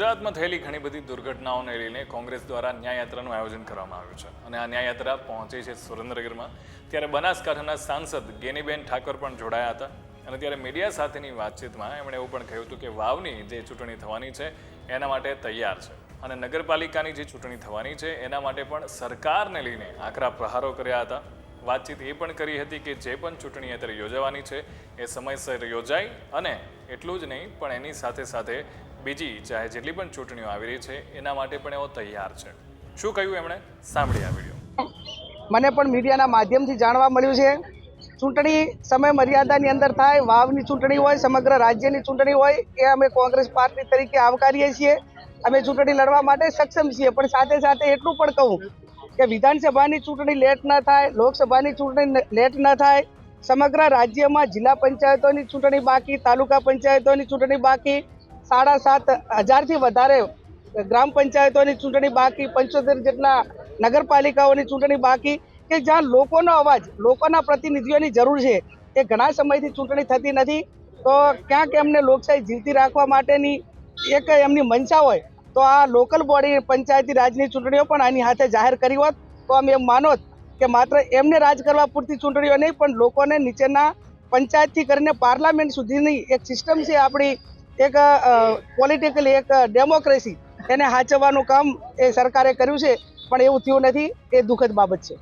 ગુજરાતમાં થયેલી ઘણી બધી દુર્ઘટનાઓને લઈને કોંગ્રેસ દ્વારા ન્યાયયાત્રાનું આયોજન કરવામાં આવ્યું છે અને આ ન્યાયયાત્રા પહોંચી છે સુરેન્દ્રનગરમાં। ત્યારે બનાસકાંઠાના સાંસદ ગેનીબેન ઠાકોર પણ જોડાયા હતા અને ત્યારે મીડિયા સાથેની વાતચીતમાં એમણે એવું પણ કહ્યું હતું કે વાવની જે ચૂંટણી થવાની છે એના માટે તૈયાર છે અને નગરપાલિકાની જે ચૂંટણી થવાની છે એના માટે પણ સરકારને લઈને આકરા પ્રહારો કર્યા હતા। વાતચીત એ પણ કરી હતી કે જે પણ ચૂંટણી અત્યારે યોજાવાની છે એ સમયસર યોજાય અને એટલું જ નહીં પણ એની સાથે સાથે બીજી ચાહે જેટલી પણ ચૂંટણીઓ આવી રહી છે એના માટે પણ એઓ તૈયાર છે। શું કહ્યું એમણે, સાંભળી આ વિડીયો। મને પણ મીડિયાના માધ્યમથી જાણવા મળ્યું છે ચૂંટણી સમય મર્યાદાની અંદર થાય, વાવની ચૂંટણી હોય, સમગ્ર રાજ્યની ચૂંટણી હોય, એ અમે કોંગ્રેસ પાર્ટી તરીકે આવકારીએ છીએ। અમે ચૂંટણી લડવા માટે સક્ષમ છીએ, પણ સાથે સાથે એટલું પણ કહું કે વિધાનસભાની ચૂંટણી લેટ ન થાય, લોકસભાની ચૂંટણી લેટ ન થાય, સમગ્ર રાજ્યમાં જિલ્લા પંચાયતોની ચૂંટણી બાકી, તાલુકા પંચાયતોની ચૂંટણી બાકી, 7,500થી વધારે ગ્રામ પંચાયતોની ચૂંટણી બાકી, 75 જેટલા નગરપાલિકાઓની ચૂંટણી બાકી, કે જ્યાં લોકોનો અવાજ, લોકોના પ્રતિનિધિઓની જરૂર છે, એ ઘણા સમયથી ચૂંટણી થતી નથી। તો ક્યાંક એમને લોકશાહી જીવતી રાખવા માટેની એક એમની મંશા હોય તો આ લોકલ બોડી પંચાયતી રાજની ચૂંટણીઓ પણ આની હાથે જાહેર કરી હોત તો અમે એમ માનોત કે માત્ર એમને રાજ કરવા પૂરતી ચૂંટણીઓ નહીં પણ લોકોને નીચેના પંચાયતથી કરીને પાર્લામેન્ટ સુધીની એક સિસ્ટમ છે આપણી, એક પોલિટિકલી એક ડેમોક્રેસી, એને સાચવવાનું કામ એ સરકારે કર્યું છે, પણ એવું થયું નથી, એ દુઃખદ બાબત છે।